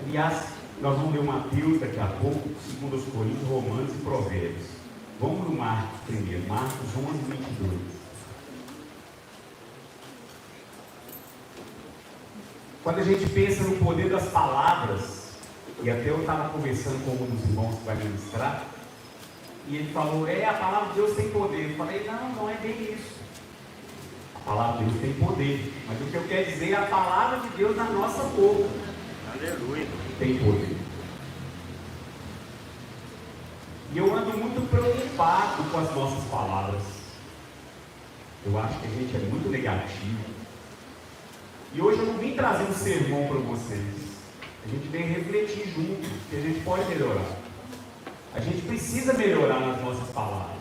Aliás, nós vamos ler Mateus daqui a pouco, 2 Coríntios, Romanos e Provérbios. Vamos no Marcos primeiro, Marcos 11, 22. Quando a gente pensa no poder das palavras, e até eu estava conversando com um dos irmãos que vai ministrar, e ele falou, a palavra de Deus tem poder. Eu falei, não é bem isso. A palavra de Deus tem poder, mas o que eu quero dizer é a palavra de Deus na nossa boca. Aleluia. Tem poder. E eu ando muito preocupado com as nossas palavras. Eu acho que a gente é muito negativo. E hoje eu não vim trazer um sermão para vocês. A gente vem refletir junto, que a gente pode melhorar. A gente precisa melhorar nas nossas palavras.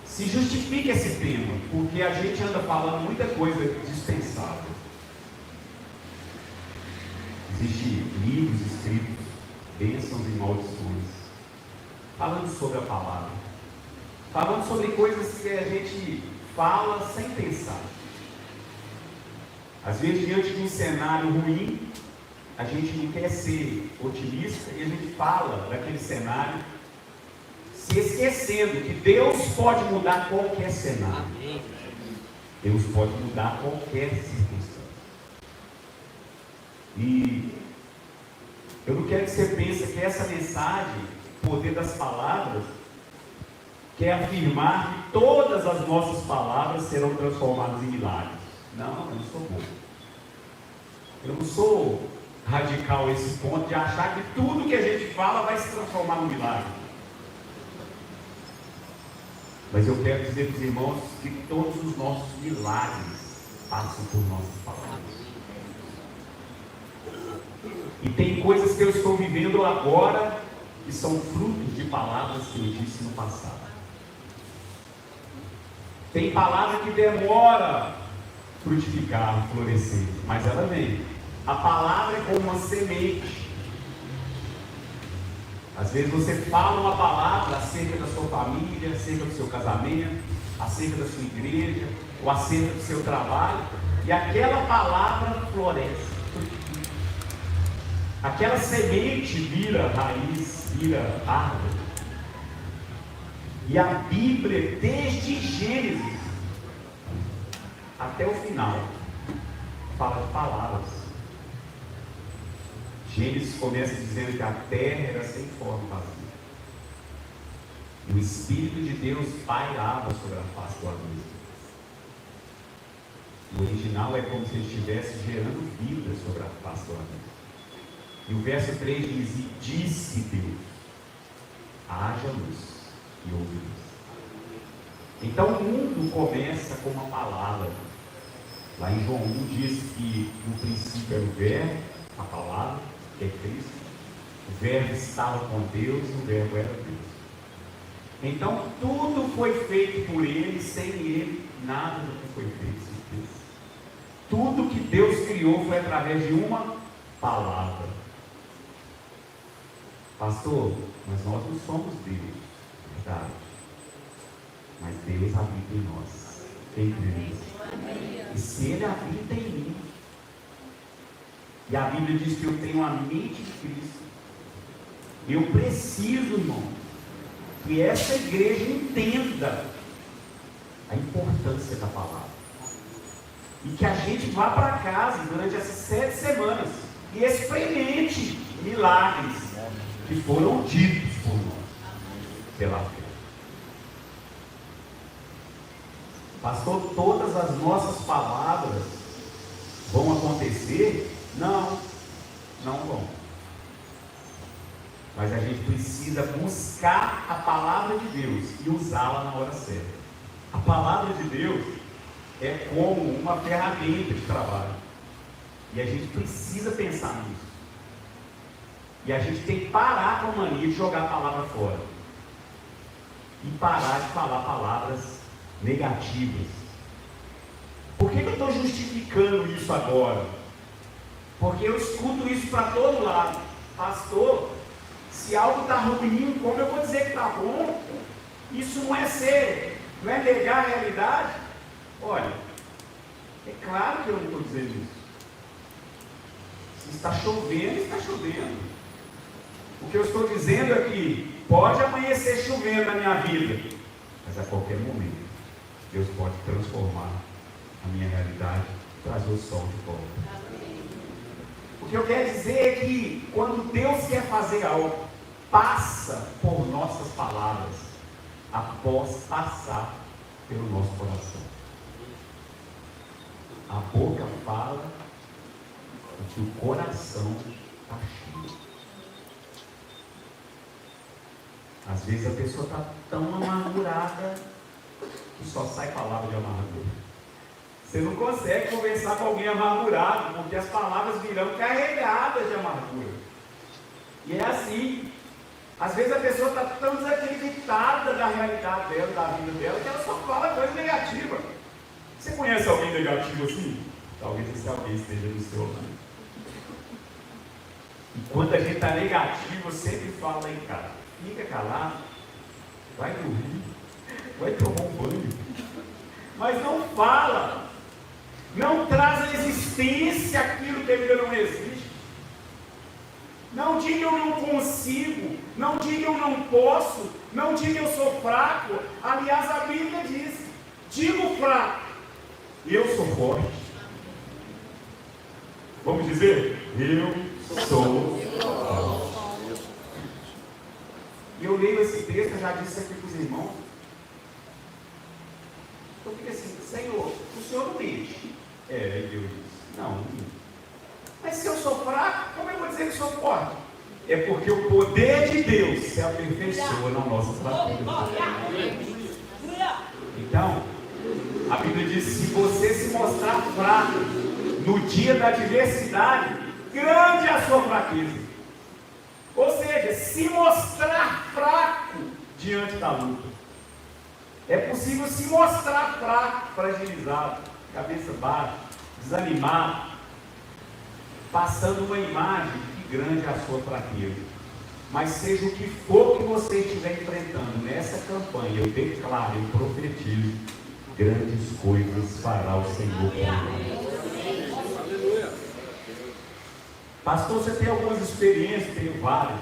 Se justifica esse tema, porque a gente anda falando muita coisa dispensável. Existem livros escritos, bênçãos e maldições, falando sobre a palavra, falando sobre coisas que a gente fala sem pensar. Às vezes, diante de um cenário ruim, a gente não quer ser otimista e a gente fala daquele cenário, se esquecendo que Deus pode mudar qualquer cenário. Deus pode mudar qualquer circunstância. E eu não quero que você pense que essa mensagem, poder das palavras, quer afirmar que todas as nossas palavras serão transformadas em milagres. Não, eu não sou bom. Eu não sou radical a esse ponto de achar que tudo que a gente fala vai se transformar num milagre. Mas eu quero dizer para os irmãos que todos os nossos milagres passam por nossas palavras. E tem coisas que eu estou vivendo agora que são frutos de palavras que eu disse no passado. Tem palavra que demora frutificar, florescer, mas ela vem. A palavra é como uma semente. Às vezes você fala uma palavra acerca da sua família, acerca do seu casamento, acerca da sua igreja, ou acerca do seu trabalho, e aquela palavra floresce. Aquela semente vira raiz, vira árvore. E a Bíblia, desde Gênesis até o final, fala de palavras. Gênesis começa dizendo que a terra era sem forma e vazia. E o Espírito de Deus pairava sobre a face do abismo. O original é como se ele estivesse gerando vida sobre a face do abismo. E o verso 3 diz, e disse Deus, haja luz, e houve luz. Então o mundo começa com uma palavra. Lá em João 1 diz que no princípio era o verbo, a palavra, que é Cristo. O verbo estava com Deus e o verbo era Deus. Então tudo foi feito por Ele, sem Ele nada do que foi feito se fez. Tudo que Deus criou foi através de uma palavra. Pastor, mas nós não somos Deus, verdade. Mas Deus habita em nós. Quem crê nisso? E se Ele habita em mim, e a Bíblia diz que eu tenho a mente de Cristo, eu preciso, irmão, que essa igreja entenda a importância da palavra. E que a gente vá para casa durante essas 7 semanas e experimente milagres que foram ditos por nós, pela fé. Pastor, todas as nossas palavras vão acontecer? Não vão. Mas a gente precisa buscar a palavra de Deus e usá-la na hora certa. A palavra de Deus é como uma ferramenta de trabalho. E a gente precisa pensar nisso. E a gente tem que parar com a mania de jogar a palavra fora. E parar de falar palavras negativas. Por que eu estou justificando isso agora? Porque eu escuto isso para todo lado. Pastor, se algo está ruim, como eu vou dizer que está bom? Isso não é negar a realidade? Olha, é claro que eu não estou dizendo isso. Se está chovendo, está chovendo. O que eu estou dizendo é que pode amanhecer chovendo na minha vida, mas a qualquer momento Deus pode transformar a minha realidade, trazer o sol de volta. O que eu quero dizer é que quando Deus quer fazer algo, passa por nossas palavras, após passar pelo nosso coração. A boca fala o que o coração está cheio. Às vezes a pessoa está tão amargurada que só sai palavra de amargura. Você não consegue conversar com alguém amargurado, porque as palavras virão carregadas de amargura. E é assim. Às vezes a pessoa está tão desacreditada da realidade dela, da vida dela, que ela só fala coisa negativa. Você conhece alguém negativo assim? Talvez esse alguém esteja do seu lado. E quando a gente está negativo, eu sempre falo aí, cara, fica calado, vai dormir, vai tomar um banho, mas não fala, não traz à existência aquilo que ainda não existe. Não diga eu não consigo, não diga eu não posso, não diga eu sou fraco. Aliás, a Bíblia diz: digo fraco, eu sou forte. Vamos dizer? Eu sou forte. E eu leio esse texto, eu já disse aqui para os irmãos. Eu fico assim: Senhor, o Senhor não mente. E Deus disse: não mente. Mas se eu sou fraco, como eu vou dizer que sou forte? É porque o poder de Deus se aperfeiçoa na nossa fraqueza. Então, a Bíblia diz: se você se mostrar fraco no dia da adversidade, grande é a sua fraqueza. Ou seja, se mostrar fraco diante da luta. É possível se mostrar fraco, fragilizado, cabeça baixa, desanimado, passando uma imagem de que grande é a sua fraqueza. Mas seja o que for que você estiver enfrentando nessa campanha, eu declaro, eu profetizo: grandes coisas fará o Senhor por nós. Pastor, você tem algumas experiências? Tenho várias.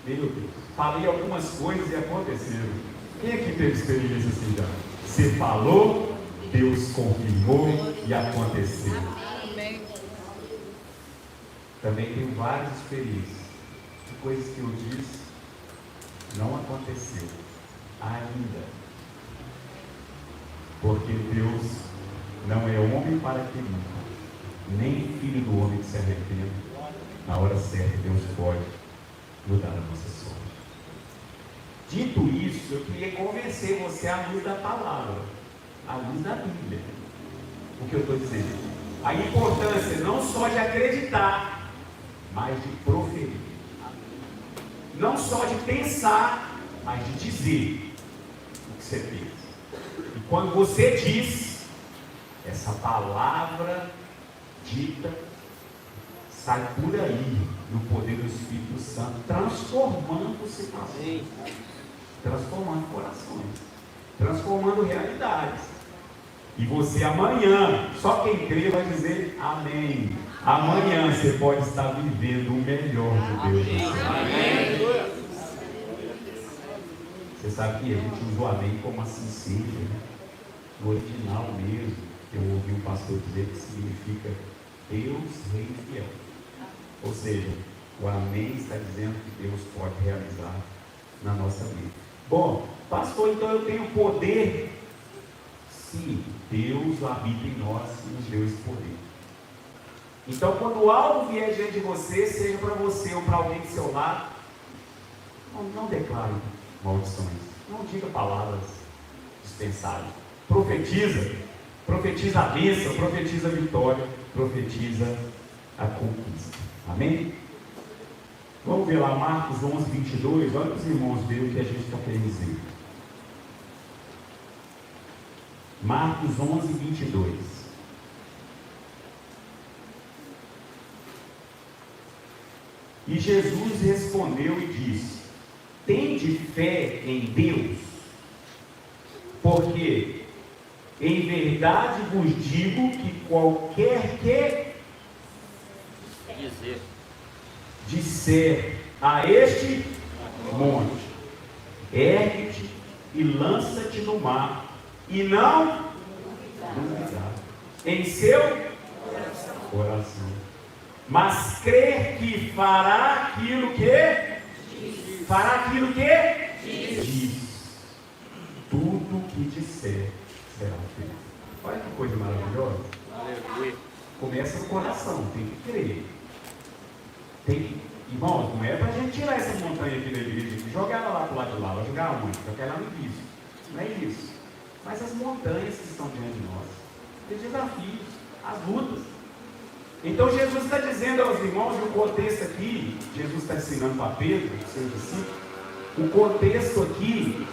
Meu Deus, falei algumas coisas e aconteceram. Quem aqui teve experiência assim já? Você falou, Deus confirmou e aconteceu. Também tenho várias experiências de coisas que eu disse, não aconteceu ainda. Porque Deus não é homem para que minta, nem filho do homem que se arrependa. Na hora certa, Deus pode mudar a nossa sorte. Dito isso, eu queria convencer você à luz da palavra, à luz da Bíblia. O que eu estou dizendo? A importância não só de acreditar, mas de proferir. Não só de pensar, mas de dizer o que você pensa. E quando você diz, essa palavra dita sai por aí, no poder do Espírito Santo, transformando situações, transformando corações, transformando realidades. E você amanhã, só quem crê vai dizer amém. Amanhã você pode estar vivendo o melhor de Deus. Amém. Você sabe que a gente usa o amém como assim seja, né? No original mesmo, eu ouvi um pastor dizer que significa Deus Rei Fiel. Ou seja, o amém está dizendo que Deus pode realizar na nossa vida. Bom, pastor, então eu tenho poder? Sim, Deus habita em nós e nos deu esse poder. Então, quando algo vier diante de você, seja para você ou para alguém do seu lado, não declare maldições, não diga palavras dispensáveis. Profetiza a bênção, profetiza a vitória, profetiza a conquista. Amém? Vamos ver lá Marcos 11, 22. Olha para os irmãos ver o que a gente está querendo dizer. Marcos 11, 22. E Jesus respondeu e disse: tende fé em Deus, porque em verdade vos digo que qualquer que disser a este monte, ergue-te e lança-te no mar, e não duvidar em seu coração, mas crer que fará aquilo que diz, tudo que disser será feito. Olha que coisa maravilhosa. Começa no coração, tem que crer. Irmãos, não é para a gente tirar essa montanha aqui da igreja e jogar ela lá para o lado de lá, vai jogar onde? Jogar ela no início. Não é isso. Mas as montanhas que estão diante de nós, os desafios, as lutas. Então Jesus está dizendo aos irmãos, e o contexto aqui, Jesus está ensinando para Pedro, seus discípulos, o contexto aqui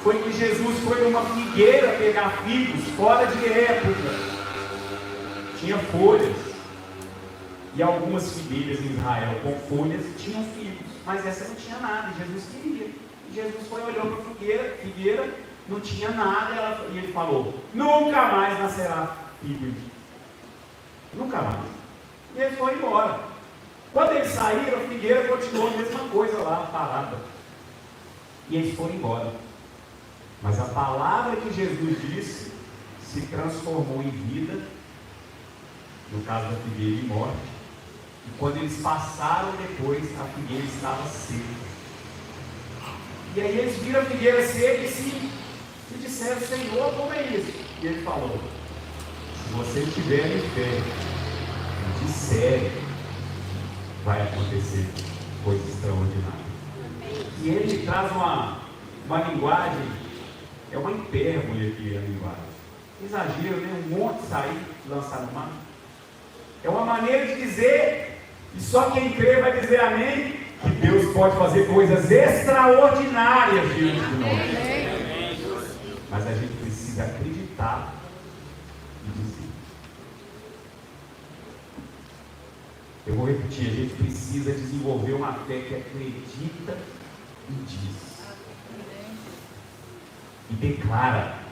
foi que Jesus foi numa figueira pegar figos fora de época. Tinha folhas. E algumas figueiras em Israel com folhas tinham figos, mas essa não tinha nada, e Jesus queria. E Jesus foi, olhou para a figueira, não tinha nada, e ele falou: nunca mais nascerá figo. Nunca mais. E ele foi embora. Quando eles saíram, a figueira continuou a mesma coisa lá, parada. E eles foram embora. Mas a palavra que Jesus disse se transformou em vida, no caso da figueira, em morte. E quando eles passaram depois, a figueira estava seca. E aí eles viram a figueira seca e se disseram: Senhor, como é isso? E ele falou: se você tiver em fé, disser, vai acontecer coisa extraordinária. E ele traz uma linguagem, é uma hipérbole aqui a linguagem. Exagero, né? Um monte sair, lançar no mar. É uma maneira de dizer, e só quem crê vai dizer amém, que Deus pode fazer coisas extraordinárias diante de nós. Mas a gente precisa acreditar e dizer. Eu vou repetir, a gente precisa desenvolver uma fé que acredita e diz. E declara.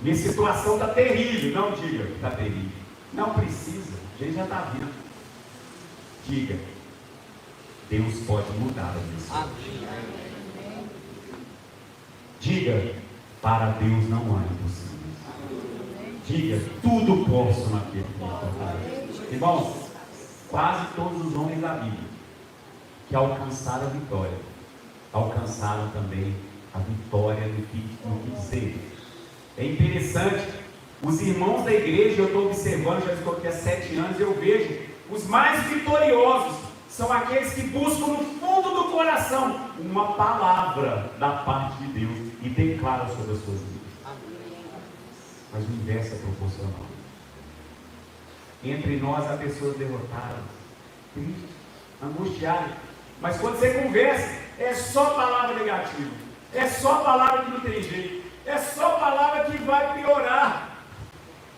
Minha situação está terrível. Não diga que está terrível. Não precisa. A gente já está vendo. Diga: Deus pode mudar a minha situação. Diga: para Deus não há impossíveis. Diga: tudo posso naquele que me fortalece. Irmãos, quase todos os homens da Bíblia que alcançaram a vitória, alcançaram também a vitória no que dizer. É interessante, os irmãos da igreja, eu estou observando, já estou aqui há 7 anos, eu vejo, os mais vitoriosos são aqueles que buscam no fundo do coração uma palavra da parte de Deus e declaram sobre as suas vidas. Mas o inverso é proporcional. Entre nós há pessoas derrotadas, tristes, angustiadas, mas quando você conversa, é só palavra negativa, é só palavra que não tem jeito, é só palavra que vai piorar.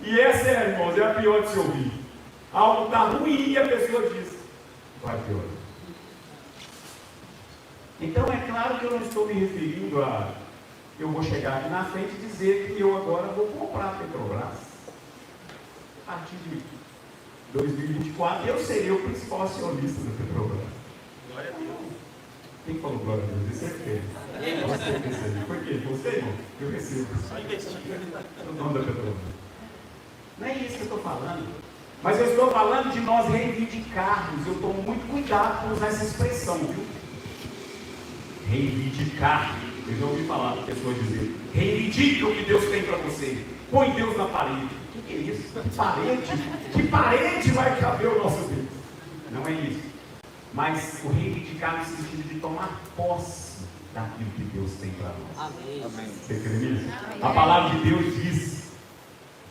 E essa, irmãos, é a pior de se ouvir. Algo está ruim e a pessoa diz: vai piorar. Então é claro que eu não estou me referindo a eu vou chegar aqui na frente e dizer que eu agora vou comprar a Petrobras. A partir de 2024 eu serei o principal acionista da Petrobras. Glória a Deus. Quem falou glória a Deus? Isso é feio. Você recebeu. Por quê? Você, irmão? Eu recebo. Só investir. O dono da Petrobras. Não é isso que eu estou falando. Mas eu estou falando de nós reivindicarmos. Eu tomo muito cuidado com usar essa expressão, viu? Reivindicar. Eu já ouvi falar de pessoas dizer: reivindique o que Deus tem para você. Põe Deus na parede. O que é isso? Que parede? Que parede vai caber o nosso Deus? Não é isso. Mas o reivindicar no sentido de tomar posse daquilo que Deus tem para nós. Amém. Você crê nisso? A palavra de Deus diz: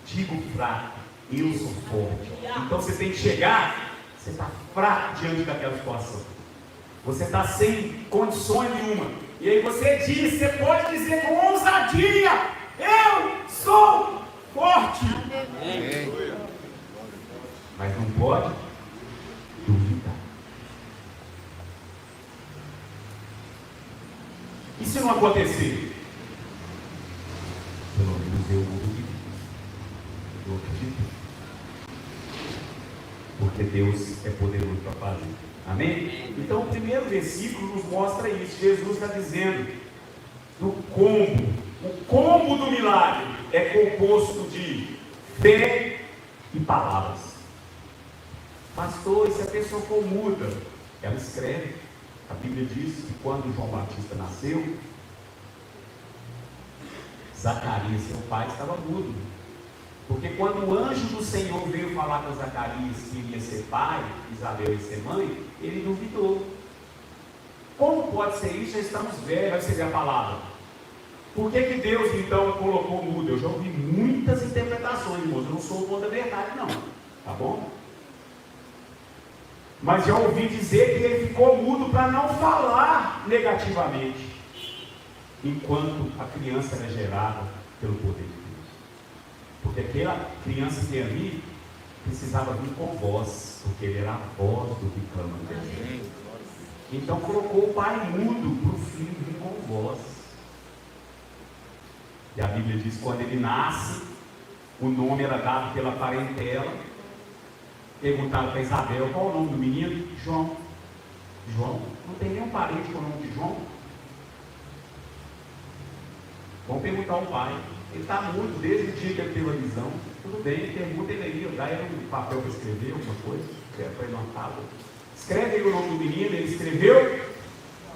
digo fraco, eu sou forte. Então você tem que chegar, você está fraco diante daquela situação. Você está sem condições nenhuma. E aí você diz, você pode dizer com ousadia: eu sou forte. Amém. Mas não pode duvidar. E se não acontecer? Pelo menos eu vou duvidar. Eu acredito. porque Deus é poderoso para fazer. Amém? Então o primeiro versículo nos mostra isso. Jesus está dizendo do combo. O combo do milagre é composto de fé e palavras. Pastor, e se a pessoa for muda? Ela escreve. A Bíblia diz que quando João Batista nasceu, Zacarias, seu pai, estava mudo. Porque quando o anjo do Senhor veio falar com Zacarias que iria ser pai, Isabel ia ser mãe, ele duvidou. Como pode ser isso? Já estamos velhos, vai ser a palavra. Por que Deus então colocou mudo? Eu já ouvi muitas interpretações, irmãos. Eu não sou o dono da verdade, não. Tá bom? Mas já ouvi dizer que ele ficou mudo para não falar negativamente, enquanto a criança era gerada pelo poder de Deus. Porque aquela criança que ali precisava vir com voz, porque ele era a voz do que clama a Deus. Então colocou o pai mudo para o filho vir com voz. E a Bíblia diz que quando ele nasce, o nome era dado pela parentela. Perguntaram para Isabel, qual o nome do menino? João. João? Não tem nenhum parente com o nome de João? Vamos perguntar ao pai. Ele está mudo desde o dia que ele teve a visão. Tudo bem, pergunta ele aí, dá ele um papel para escrever, alguma coisa, escreve para ele uma tábua. Escreve aí o nome do menino, ele escreveu.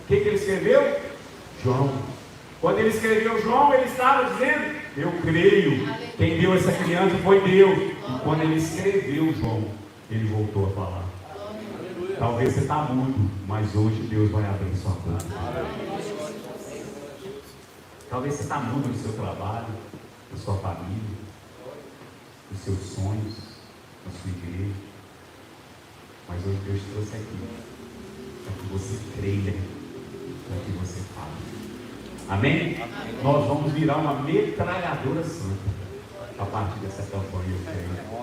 O que ele escreveu? João. Quando ele escreveu João, ele estava dizendo, eu creio, quem deu essa criança foi Deus. E quando ele escreveu João, ele voltou a falar. Talvez você está mudo, mas hoje Deus vai abrir sua boca. Talvez você está mudo no seu trabalho, na sua família, nos seus sonhos, na sua igreja. Mas hoje Deus trouxe aqui, para que você creia, para que você fale. Amém? Nós vamos virar uma metralhadora santa a partir dessa campanha, eu creio.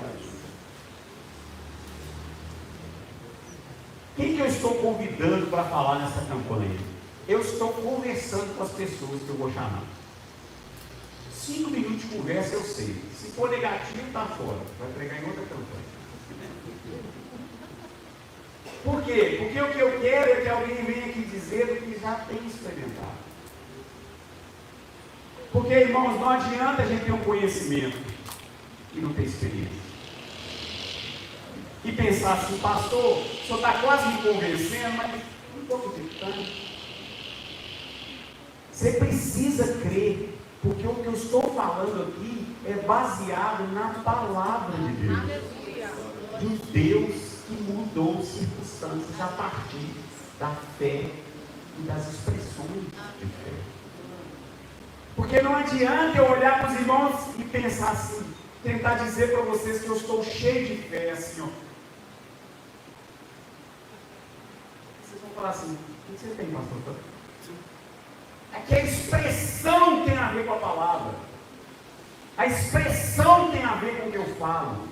Quem que eu estou convidando para falar nessa campanha? Eu estou conversando com as pessoas que eu vou chamar. 5 minutos de conversa eu sei. Se for negativo, está fora. Vai pregar em outra campanha. Por quê? Porque o que eu quero é que alguém venha aqui dizer o que já tem experimentado. Porque, irmãos, não adianta a gente ter um conhecimento e não ter experiência. E pensar assim, pastor, o senhor está quase me convencendo, mas não estou acreditando. Você precisa crer, porque o que eu estou falando aqui é baseado na palavra de Deus. De Deus que mudou circunstâncias a partir da fé e das expressões de fé. Porque não adianta eu olhar para os irmãos e pensar assim, tentar dizer para vocês que eu estou cheio de fé, assim, ó. Vocês vão falar assim, o que você tem, pastor? É que a expressão tem a ver com a palavra. A expressão tem a ver com o que eu falo.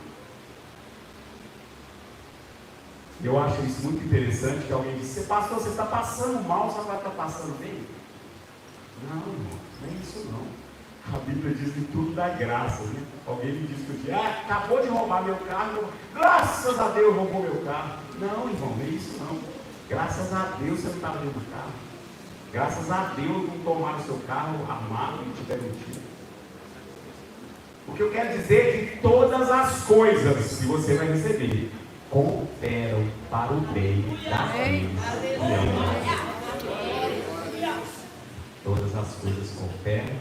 Eu acho isso muito interessante, que alguém disse, pastor, você está passando mal, você vai estar passando bem? Não, irmão, não é isso não. A Bíblia diz que tudo dá graça, né? Alguém me disse que eu disse, acabou de roubar meu carro, graças a Deus roubou meu carro. Não, irmão, não é isso não. Graças a Deus você não estava dentro do carro. Graças a Deus não tomaram o seu carro armado e tiveram um tiro. O que eu quero dizer é que todas as coisas que você vai receber cooperam para o bem da vida. Todas as coisas cooperam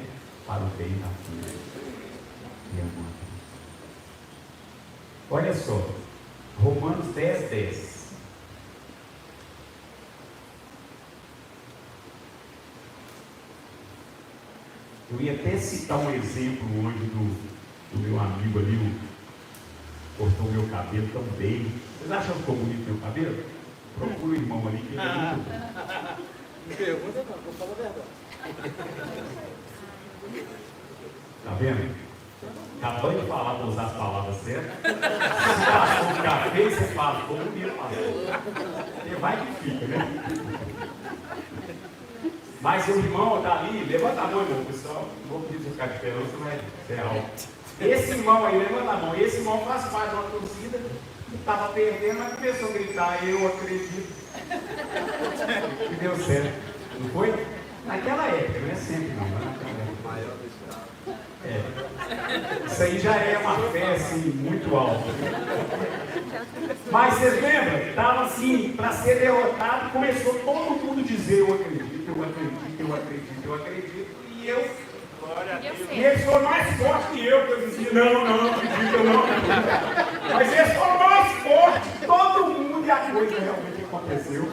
para o bem da vida. Olha só, Romanos 10, 10. Eu ia até citar um exemplo hoje do meu amigo ali, cortou meu cabelo tão bem. Vocês acham que ficou bonito meu cabelo? Procura o irmão ali que ele é muito bom. Me pergunta não, vou falar a verdade. Tá vendo? Acabando de falar para usar as palavras certas. Se passou um café, você fala, ficou bonito, pastor. Você vai que fica, né? Mas o irmão está ali, levanta a mão, irmão, pessoal. Não vou pedir você ficar diferente, você vai ser alto. Esse irmão aí, levanta a mão. Esse irmão faz parte de uma torcida Estava perdendo, mas começou a gritar, eu acredito. E deu certo. Não foi? Naquela época, não é sempre não, mas naquela época. Isso aí já é uma fé assim, muito alta. Mas vocês lembram? Estava assim, para ser derrotado, começou todo mundo a dizer, eu acredito, eu acredito, eu acredito, eu acredito. E eles foram mais fortes que eu dizia, não acredito, eu não acredito. Mas eles foram mais fortes que todo mundo e a coisa realmente aconteceu.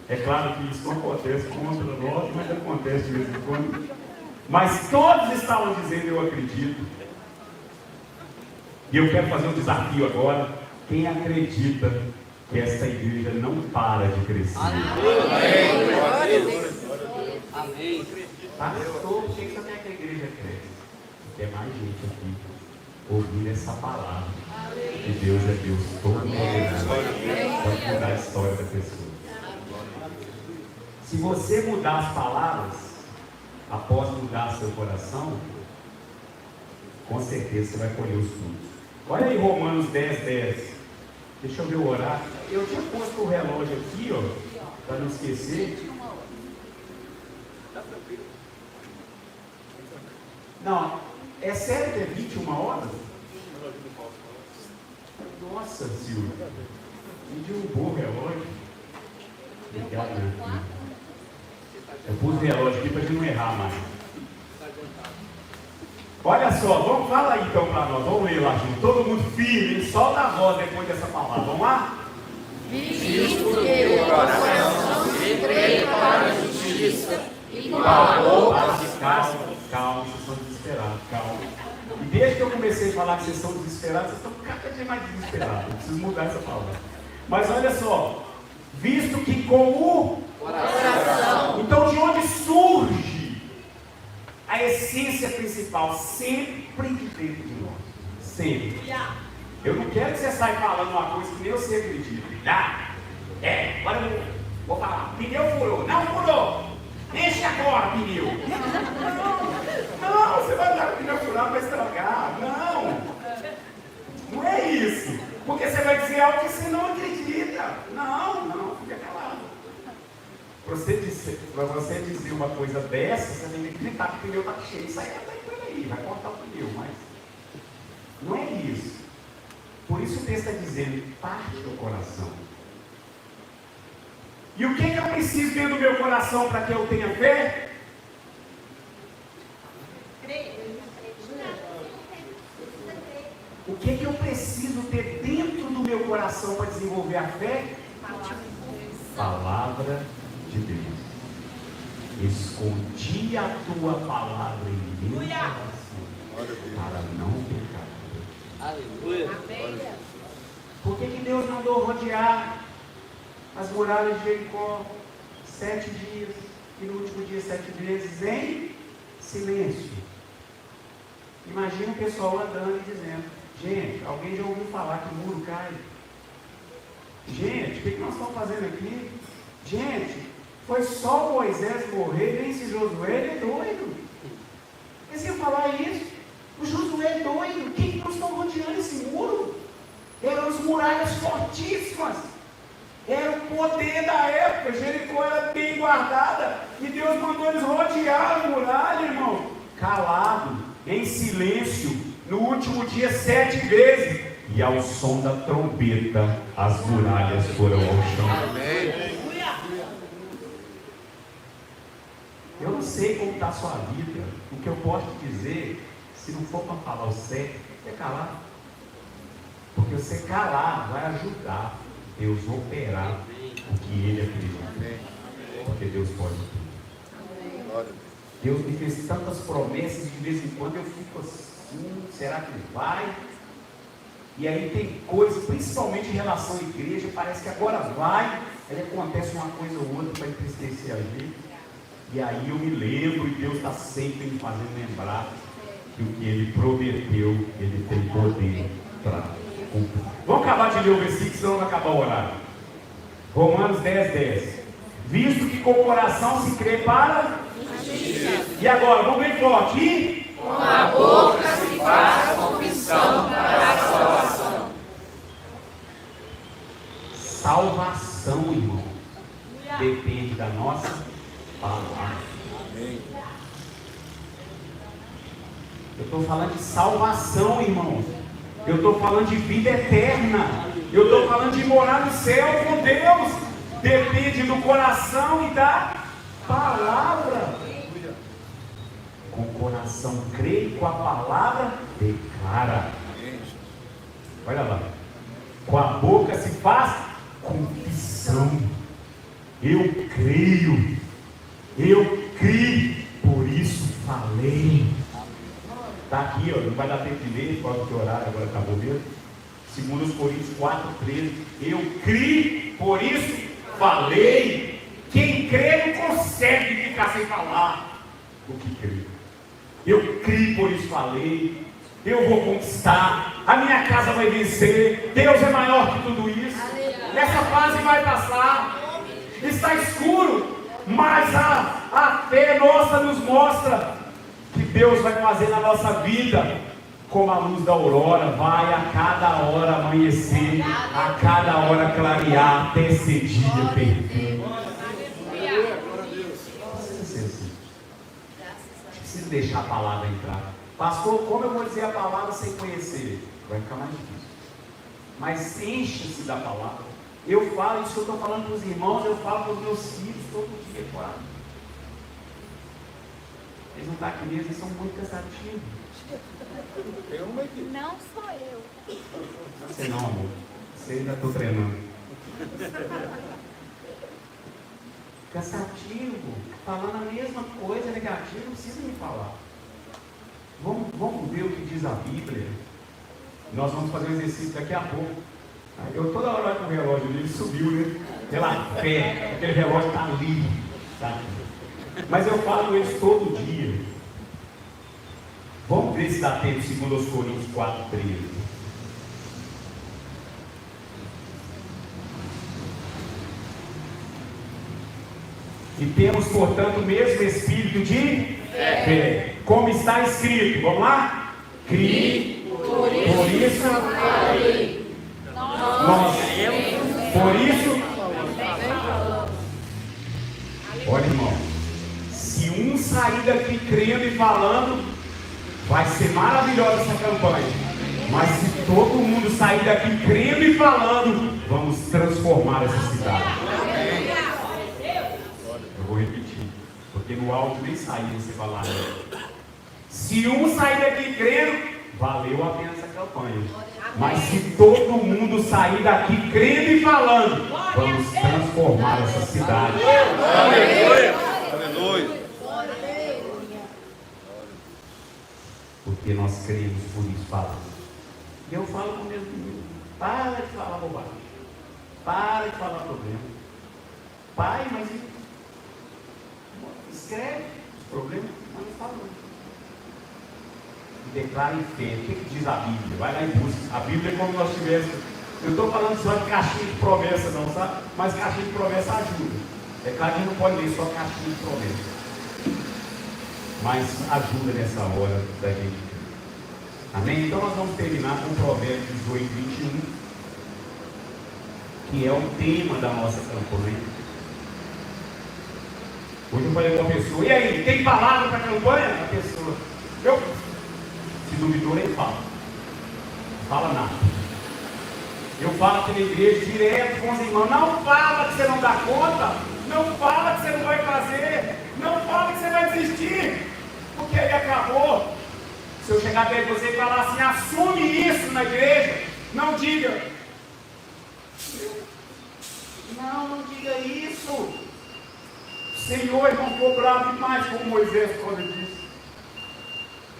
É claro que isso não acontece contra nós, mas acontece de vez em quando. Mas todos estavam dizendo, eu acredito. E eu quero fazer um desafio agora. Quem acredita que essa igreja não para de crescer? Amém. Pastor, por que você quer que a igreja cresça? Tem mais gente aqui ouvir essa palavra. Que Deus é Deus todo-poderoso. Pode mudar a história da pessoa. Se você mudar as palavras, após mudar seu coração, com certeza você vai colher os frutos. Olha aí Romanos 10:10. Deixa eu ver o horário. Eu tinha posto o relógio aqui, ó, para não esquecer. Não, é sério que é 21 horas? Nossa, Silvio. Me derrubou o relógio. Obrigado, meu filho. Eu pus o relógio aqui para a gente não errar mais. Olha só, vamos falar aí então para nós. Vamos ler lá junto. Todo mundo firme, solta a voz depois dessa palavra. Vamos lá? Visto que o coração se crê para a justiça e com a boca se faz. Calma, vocês estão desesperados, calma. E desde que eu comecei a falar que vocês estão desesperados, vocês estão cada dia mais desesperados. Eu preciso mudar essa palavra. Mas olha só, visto que com o coração. Então de onde surge a essência principal? Sempre de dentro de nós. Sempre. Eu não quero que você saia falando uma coisa que nem você acredita. Agora eu vou falar. Pneu furou. Não furou. Enche agora, pneu. Não, você vai dar o pneu furado para estragar. Não é isso. Porque você vai dizer algo que você não acredita. Não, fica calado. Para você dizer uma coisa dessa, você tem que acreditar que o pneu está cheio. Sai daí por aí, vai cortar o pneu, mas não é isso. Por isso o texto está dizendo, parte do coração. E o que eu preciso ter no meu coração para que eu tenha fé? O que eu preciso ter dentro do meu coração para desenvolver a fé? Palavra de Deus. Escondi a tua palavra em meu coração para não pecar. Aleluia. Por que Deus mandou rodear as muralhas de Jericó 7 dias e no último dia 7 vezes em silêncio? Imagina o pessoal andando e dizendo, gente, alguém já ouviu falar que o muro cai? Gente, o que nós estamos fazendo aqui? Gente, foi só Moisés morrer, nem esse Josué, ele é doido. Eles iam falar isso. O Josué é doido. O que nós estamos rodeando esse muro? Eram as muralhas fortíssimas. Era o poder da época. Jericó era bem guardada. E Deus mandou eles rodear a muralha, irmão. Calado, em silêncio, no último dia 7 vezes. E ao som da trombeta, as muralhas foram ao chão. Amém. Eu não sei como está a sua vida. O que eu posso te dizer, se não for para falar o certo, é calar. Porque você calar vai ajudar Deus a operar o que Ele acredita. Porque Deus pode tudo. Deus me fez tantas promessas, de vez em quando eu fico assim, será que vai? E aí tem coisas, principalmente em relação à igreja, parece que agora vai, aí acontece uma coisa ou outra para entristecer a gente. E aí eu me lembro, e Deus está sempre me fazendo lembrar que o que Ele prometeu, Ele tem poder para cumprir. Vamos acabar de ler o versículo, senão vai acabar o horário. Romanos 10:10. Visto que com o coração se crê para... E agora, vamos bem forte. E... Com a boca se faz confissão para a salvação. salvação, irmão, depende da nossa palavra. Eu estou falando de salvação, irmão. Eu estou falando de vida eterna. Eu estou falando de morar no céu com Deus. Depende do coração e da palavra. Com o coração crê e com a palavra declara. Olha lá. Com a boca se faz confissão. Eu creio. Eu criei, por isso falei. Está aqui, ó, não vai dar tempo de ler, pode orar, agora acabou mesmo. 2 Coríntios 4:13. Eu criei, por isso falei. Quem crê não consegue ficar sem falar o que crê. Eu criei, por isso falei. Eu vou conquistar. A minha casa vai vencer. Deus é maior que tudo isso. Essa fase vai passar. Está escuro, mas a fé nossa nos mostra que Deus vai fazer na nossa vida como a luz da aurora, vai a cada hora amanhecer, a cada hora clarear, até ser dia perfeito. Precisa deixar a palavra entrar. Pastor, como eu vou dizer a palavra sem conhecer? Vai ficar mais difícil. Mas enche-se da palavra. Eu falo isso que eu estou falando para os irmãos, eu falo para os meus filhos todo dia, quase. Eles não estão aqui mesmo, eles são muito cansativos. Tem uma aqui. Não sou eu. Você não, amor. Você ainda estou treinando. Cansativo. Falando a mesma coisa negativa, não precisa me falar. Vamos ver o que diz a Bíblia. Nós vamos fazer um exercício daqui a pouco. Eu toda hora olho para o relógio, ele subiu, né? Pela fé, aquele relógio está ali. Tá? Mas eu falo isso todo dia. Vamos ver se dá tempo, 2 Coríntios 4:13. E temos, portanto, o mesmo espírito de fé. Como está escrito, vamos lá? Criei, por isso falei. Nós, por isso, olha, irmão, se um sair daqui crendo e falando, vai ser maravilhosa essa campanha. Mas se todo mundo sair daqui crendo e falando, vamos transformar essa cidade. Eu vou repetir, porque no áudio nem saiu você falar. Se um sair daqui crendo, valeu a pena essa campanha. Mas se todo mundo sair daqui crendo e falando, vamos transformar essa cidade. Aleluia! Aleluia! Porque nós cremos, por isso falamos. E eu falo com o meu filho: para de falar bobagem, para de falar problema. Pai, mas escreve os problemas, mas não fala não. Declara em fé. O que diz a Bíblia? Vai lá e busca. A Bíblia é como nós tivéssemos. Eu estou falando só de caixinha de promessa, não, sabe? Mas caixinha de promessa ajuda. É claro que a gente não pode ler só caixinha de promessa. Mas ajuda nessa hora da gente. Amém? Então nós vamos terminar com Provérbios 18:21, que é o tema da nossa campanha. Hoje eu falei com uma pessoa: e aí, tem palavra para a campanha? A pessoa: se duvidou, nem fala. Não fala nada. Eu falo aqui na igreja direto com os irmãos: não fala que você não dá conta, não fala que você não vai fazer, não fala que você vai desistir, porque aí acabou. Se eu chegar perto de você e falar assim: assume isso na igreja, não diga, não diga isso. O Senhor, irmão, ficou bravo demais com Moisés por causa disso.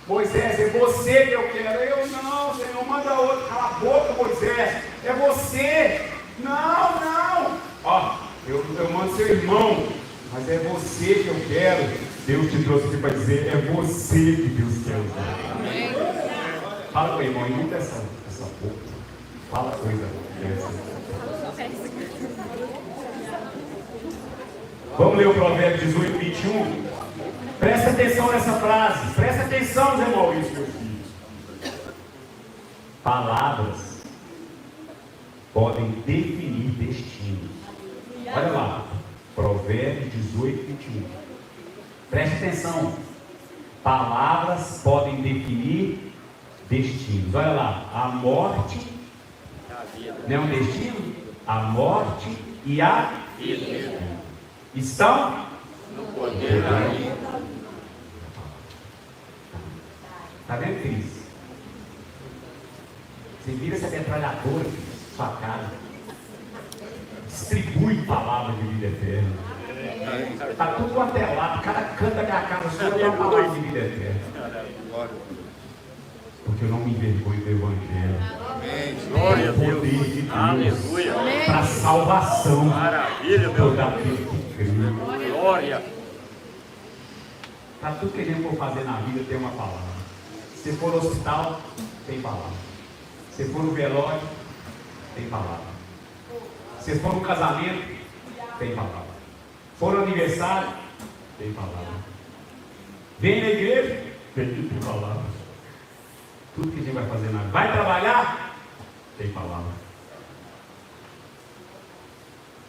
Moisés, é você que eu quero. Eu não, Senhor, manda outro. Cala a boca, Moisés, é você. Não. Ó, eu mando seu irmão, mas é você que eu quero. Deus te trouxe aqui para dizer: é você que Deus quer usar. Amém. Fala com o irmão, imita essa boca. Fala coisa dessa. Vamos ler o Provérbio 18:21. Presta atenção nessa frase. Presta atenção, Zé Maurício, meus filhos. Palavras podem definir destinos. Olha lá, Provérbios 18, 21. Preste atenção. Palavras podem definir destinos. Olha lá, a morte não é um destino? A morte e a vida estão No poder da língua. Está vendo, Cris? Você vira essa metralhadora, sua casa. Distribui palavra de vida eterna. Está tudo quanto é lado, cada canto da minha casa sua tem uma palavra de vida eterna. Porque eu não me envergonho do Evangelho. Glória a O poder Deus. de Deus Aleluia. para salvação. Maravilha, meu Todo Deus. aquele que crê. Glória. Para tudo que a gente for fazer na vida tem uma palavra. Se for no hospital, tem palavra. Se for no velório, tem palavra. Se for no casamento, tem palavra. For no aniversário, tem palavra. Vem na igreja, tem palavra. Tudo que a gente vai fazer na vida. Vai trabalhar, tem palavra.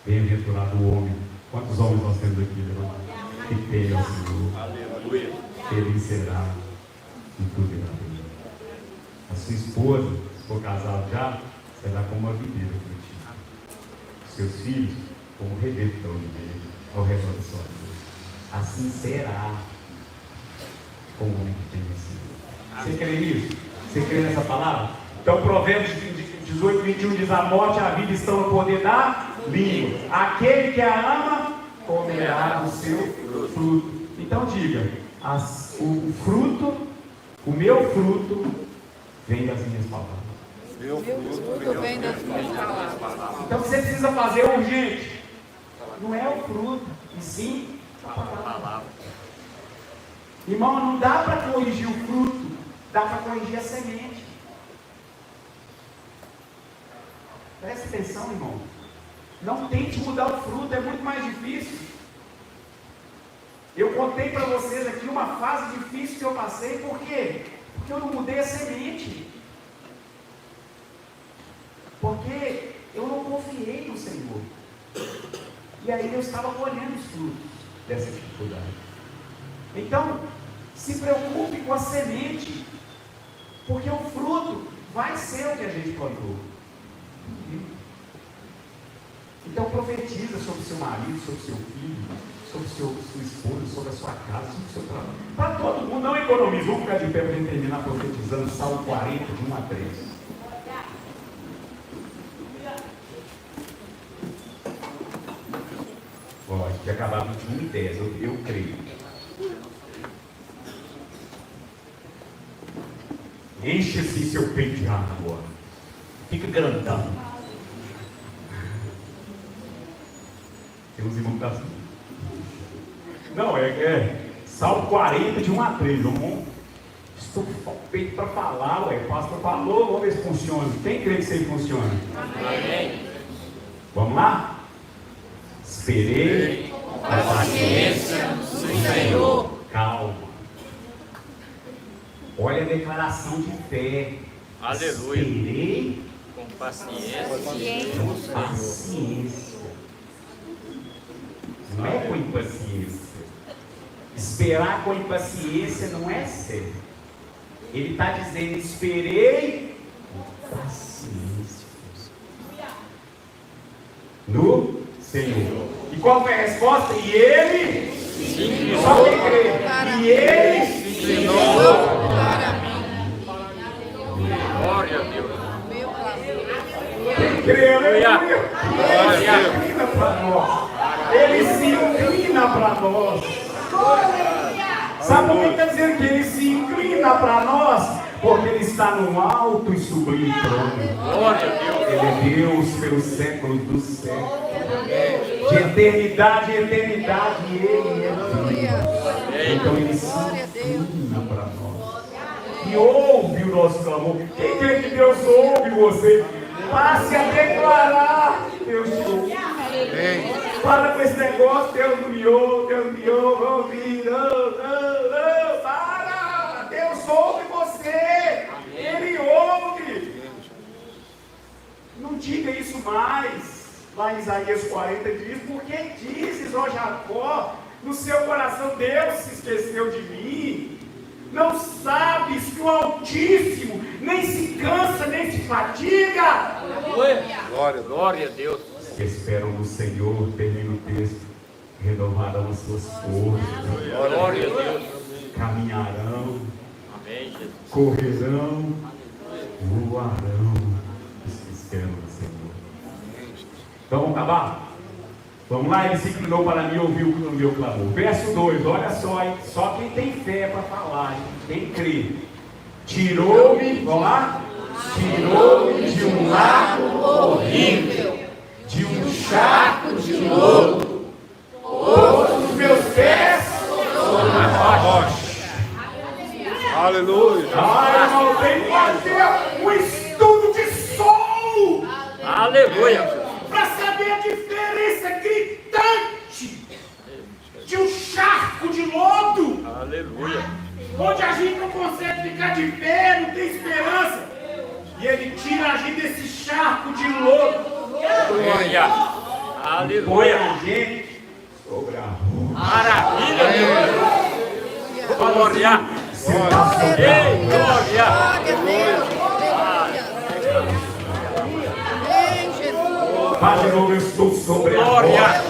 Bem-aventurado o homem. Quantos homens nós temos aqui, irmão? Que tem o Senhor. Aleluia. Feliz será em tudo e na vida. A sua esposa, se for casado já, será como uma videira frutífera. Seus filhos, como um rebentou de meio ao redor da sua vida. Assim será com o homem que tem nascido. Você crê nisso? Você crê nessa palavra? Então, Provérbios 18, 21 diz: a morte e a vida estão no poder da língua. Aquele que a ama comerá o seu fruto. Então, diga: o fruto, o meu fruto, vem das minhas palavras. Meu Fruto vem das minhas palavras. Então, o que você precisa fazer urgente não é o fruto, e sim a palavra. Irmão, não dá para corrigir o fruto, dá para corrigir a semente. Preste atenção, irmão. Não tente mudar o fruto, é muito mais difícil. Eu contei para vocês aqui uma fase difícil que eu passei, por quê? Porque eu não mudei a semente. Porque eu não confiei no Senhor. E aí eu estava colhendo os frutos dessa dificuldade. Então, se preocupe com a semente, porque o fruto vai ser o que a gente plantou. Então profetiza sobre o seu marido, sobre o seu filho, sobre sua esposa, sobre a sua casa, sobre o seu trabalho. Para todo mundo, não economize. Vamos ficar de pé para a gente terminar profetizando Salmo 40, de 1 a 3. Ó, a gente vai acabar 21 e 10, eu creio. Enche-se seu peito de água agora. Fica grandão. Tem uns irmãos que estão assim. Não, Salmo 40, de 1 a 3. Estou com o peito para falar, ué. O pastor falou, vamos ver se funciona. Quem crê que isso aí funciona? Amém. Vamos lá? Esperei A paciência do Senhor. Calma. Olha a declaração de fé. Aleluia. Esperei Com paciência. com paciência. Não é com impaciência. Esperar com impaciência não é sério. Ele está dizendo: esperei com paciência no Senhor. E qual foi a resposta? E ele, Sim, só quem crê, e ele Ensinou para mim. glória a Deus. Meu prazer. quem crê, aleluia. Ele se Glória a Deus. inclina para nós. Ele se inclina para nós. Sabe por que está dizendo que ele se inclina para nós? Porque ele está no alto e sublime trono. Glória a Deus. Ele é Deus pelos séculos dos séculos. De eternidade em eternidade, ele é Deus. Então ele se inclina para nós. E ouve o nosso clamor. Quem crê que Deus ouve você? Passe a declarar que Deus te ouve. Para com esse negócio, Deus não me ouve, ouve, não, para! Deus ouve você, Ele ouve. Não diga isso mais. Lá em Isaías 40 diz: porque dizes, ó Jacó, no seu coração, Deus se esqueceu de mim? Não sabes que o Altíssimo nem se cansa, nem se fatiga? Glória a Deus. Que esperam no Senhor, termina o texto, renovarão as suas forças. Glória a Deus. Caminharão, Amém, Jesus. correrão, voarão. Os que esperam no Senhor. Então vamos acabar? Vamos lá, ele se inclinou para mim e ouviu o meu clamor. Verso 2, olha só, hein? Só quem tem fé para falar, hein? Quem crê. Tirou-me, vamos lá? Tirou-me de um lago horrível, de um charco de lodo, pôs os meus pés sobre a rocha. Aleluia. Ai, irmão, tem que fazer um estudo de som Aleluia. para saber a diferença gritante de um charco de lodo, Aleluia. onde a gente não consegue ficar de pé, não tem esperança. E ele tira a gente desse charco de lodo, Glória. põe Aleluia. a gente sobre a rocha. Maravilha, Deus. Glória. Você tá sobre a Ei, glória. Faz de novo, eu estou sobre a Glória. rocha.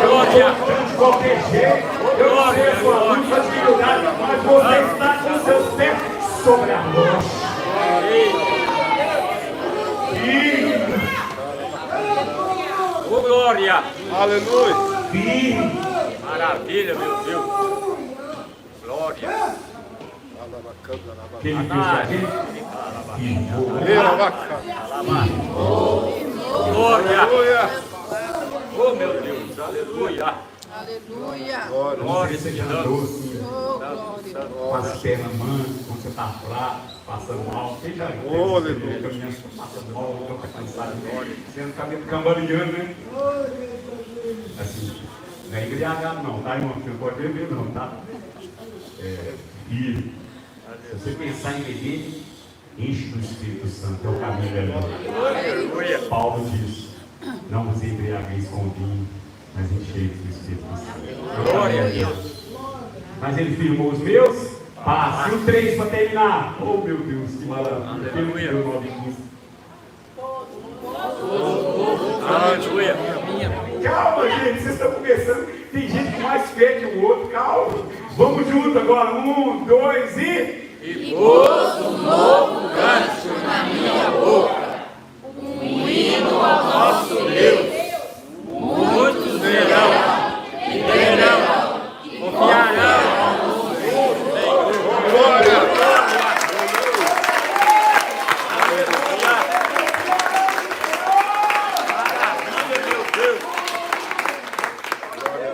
Glória. De qualquer jeito, eu sei a sua luta, dificuldade, mas você está com seus pés sobre a rocha. Oh, glória. Aleluia. Firme. Maravilha, meu Deus. Glória. Que ele fez pra gente? Firme. Glória. Aleluia. Oh, meu Deus. Aleluia. Aleluia. Glória Você te já andou damos. assim, Oh, glória. com as pernas mansas, quando você está fraco, passando mal. Quem já Oh, aleluia. caminhando, passando mal, ou está cansado, você não está meio cambaleando, né? Assim, não é embriagado não, tá, irmão? Você não pode beber não, tá? E se você pensar em beber, enche do Espírito Santo, é o caminho melhor. Aleluia. Paulo diz: não vos embriagueis com vinho, mas enchei-vos do Espírito Santo. Glória a Deus. Mas ele firmou os meus passos. E o 3 para terminar. Oh, meu Deus, que maravilha. Aleluia. Meu nome diz. Aleluia. Calma, gente, vocês estão conversando. Tem gente com mais fé que o outro. Calma. Vamos junto agora. 1, 2 e. E pôs um novo cântico na minha boca, um hino ao nosso Deus. Muitos verão e verão, confiarão no Senhor. Glória. Maravilha, meu Deus.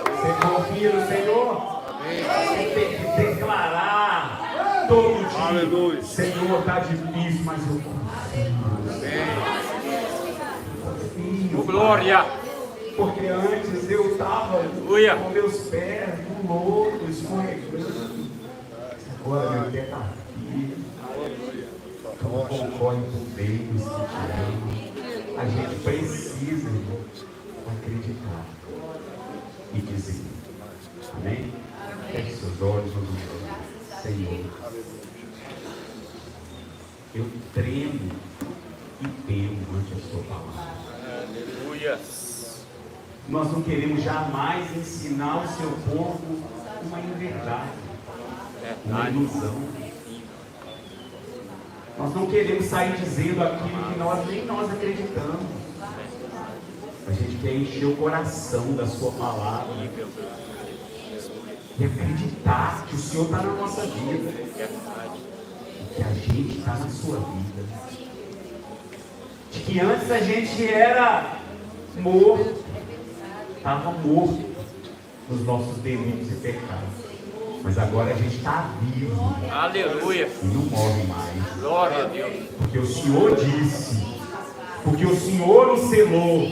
Você confia no Senhor? Você tem que declarar todo dia. Aleluia. Senhor, está difícil, mas eu confio. Glória. Porque antes eu estava Aleluia. com meus pés no lodo, escorregando. Agora meu pé está firme. Então concorre com Deus que te ama. A gente precisa, irmão, acreditar e dizer. Amém? Feche seus olhos, vamos orar. Senhor, eu tremo e temo ante a sua palavra. Aleluia. Nós não queremos jamais ensinar o seu povo uma inverdade, uma ilusão. Nós não queremos sair dizendo aquilo que nem nós acreditamos. A gente quer encher o coração da sua palavra e acreditar que o Senhor está na nossa vida, e que a gente está na sua vida. De que antes a gente era morto, estava morto nos nossos delitos e pecados. Mas agora a gente está vivo Aleluia. e não morre mais. Glória a Deus. Porque o Senhor disse, porque o Senhor nos selou,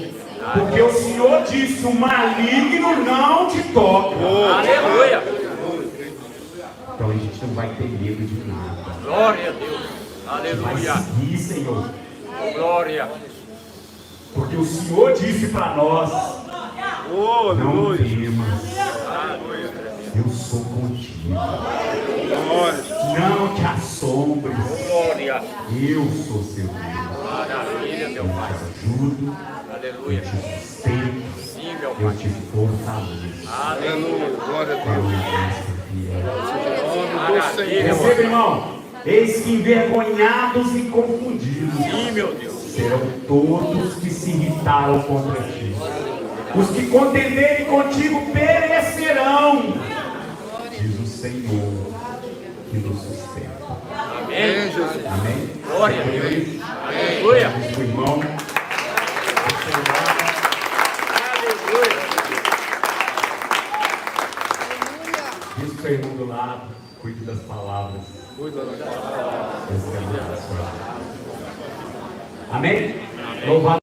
porque o Senhor disse: o maligno não te toca. Aleluia. Então a gente não vai ter medo de nada. Glória a Deus. Vai Aleluia. seguir, Senhor. Glória. Porque o Senhor disse para nós: Oh, não aleluia. temas, eu sou contigo. Glória. Não te assombres, Glória. eu sou seu Deus. Maravilha, Eu meu te Pai. ajudo, eu Aleluia. te sustento, Sim, meu eu Pai. te fortaleço. Aleluia. Glória a É Deus. uma graça fiel. Maravilha, meu Receba, Pai. irmão. Eis que envergonhados e confundidos Sim, meu Deus. serão todos que se irritaram contra ti. Os que contenderem contigo perecerão, diz o Senhor que nos sustenta. Amém, Jesus. Amém? Glória a Você crê Deus. nisso? Aleluia. Diz pro irmão. Diz pro irmão do lado, cuide das palavras. Cuida da palavra. Esse é o nosso. Amém? Louvado.